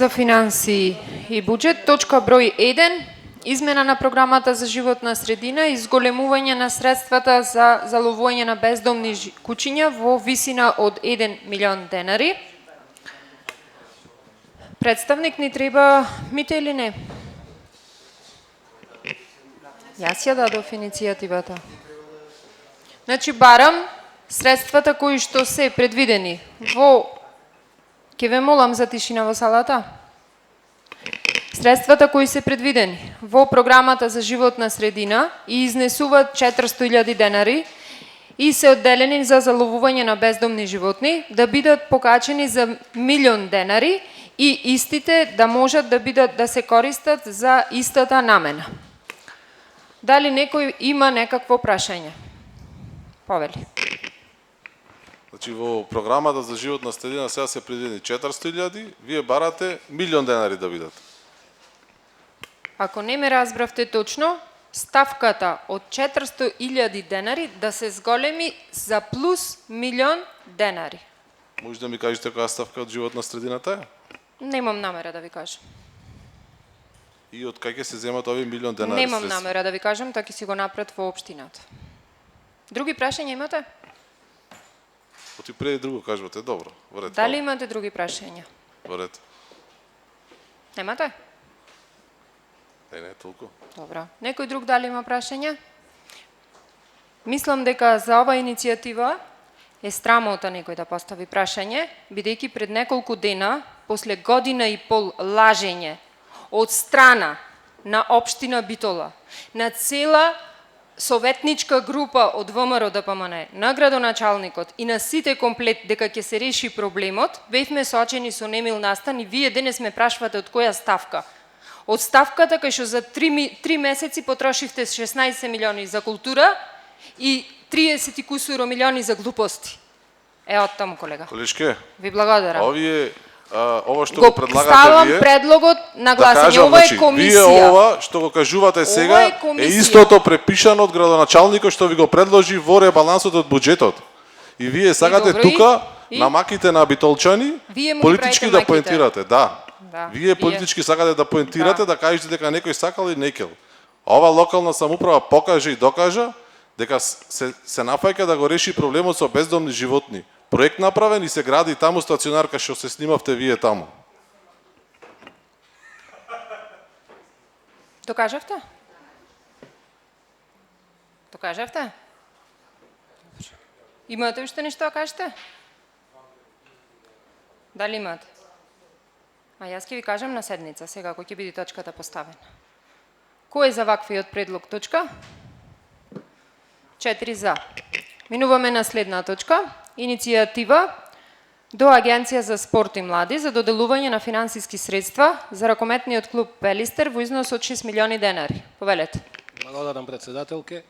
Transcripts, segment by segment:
За финансии и буџет, точка број 1, измена на програмата за животна средина и зголемување на средствата за заловување на бездомни кучиња во висина од 1 милион денари. Представник ни треба, Мите или не? Јас ја дадов иницијативата. Значи барам средствата кои што се предвидени во... Ке ве молам за тишина во салата. Средствата кои се предвидени во програмата за животна средина и изнесуваат 400.000 денари и се одделени за заловување на бездомни животни, да бидат покачени за 1 милион денари и истите да можат да се користат за истата намена. Дали некој има некакво прашање? Повели. Значи во програмата за животна средина сега се предвидени 400.000, вие барате 1 милион денари да бидат. Ако не ме разбравте точно, ставката од 400.000 денари да се зголеми за плюс 1 милион денари. Може да ми кажете која ставка од животна средината е? Немам намера да ви кажам. И од кај ќе се земат овие 1 милион денари? Немам намера да ви кажам, така си го напред во општината. Други прашања имате? Оти преди друго кажувате, добро. Во ред. Дали имате други прашања? Во ред. Немате? Не, толку. Добро. Некој друг дали има прашања? Мислам дека за ова иницијатива е срамота некој да постави прашање, бидејќи пред неколку дена, после година и пол лажење од страна на општина Битола, на цела советничка група од ВМРО ДПМН, на градоначалникот и на сите комплет дека ќе се реши проблемот, бевме соочени со немил настан и вие денес ме прашувате од која ставка. Од ставката кај што за 3 месеци потрошивте 16 милиони за култура и 30 и кусуро милиони за глупости. Од таму, колега. Колешке, Ви благодарам. ова што го предлагате ставам вие, предлогот на гласање. да кажам, Ова е значи, комисија. вие ова што го кажувате сега е истото препишано од градоначалникот што ви го предложи во ребалансот од буџетот. И вие сакате тука на маките на битолчани политички да поентирате, да. Вие политички сакате да поентирате, да кажете дека некој сакал и некел. Ова локална самоуправа покаже и докажа дека се нафаќа да го реши проблемот со бездомни животни. Проект направен и се гради таму стационарка што се снимавте вие таму. Докажавте? Докажавте? Имате уште нешто да кажете? Дали имате? А јас ќе ви кажам на седница, сега кој ќе биде точката поставена. Кој е за ваквиот предлог точка? 4 за. Минуваме на следна точка. Иницијатива до Агенција за спорт и млади за доделување на финансиски средства за ракометниот клуб Пелистер во износ од 6 милиони денари. Повелете. Благодарам, председателке.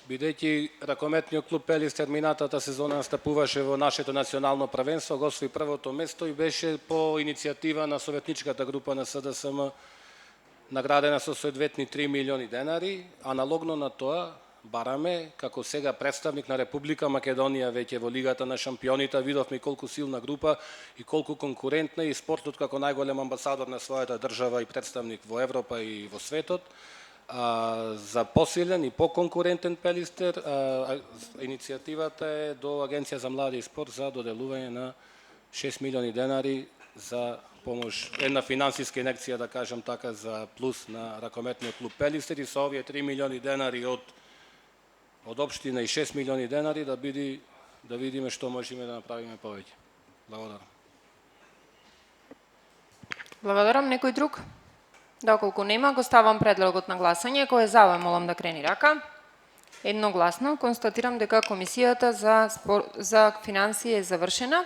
Бидејќи ракометниот клуб Пелистер минатата сезона настапуваше во нашето национално првенство, го освои првото место и беше по иницијатива на советничката група на СДСМ наградена со соодветни 3 милиони денари. Аналогно на тоа, бараме, како сега представник на Република Македонија веќе во Лигата на шампионите, видовме колку силна група и колку конкурентна и спортот како најголем амбасадор на својата држава и представник во Европа и во светот. За посилен и поконкурентен Пелистер, иницијативата е до Агенција за млади и спорт за доделување на 6 милиони денари за помош, една финансиска инекција, да кажам така, за плюс на ракометниот клуб Пелистер и со овие 3 милиони денари од општина и 6 милиони денари да видиме што можеме да направиме повеќе. Благодарам. Благодарам. Некој друг? Доколку нема, го ставам предлогот на гласање. Кој е за, ве молам да крени рака. Едногласно констатирам дека комисијата за финансии е завршена.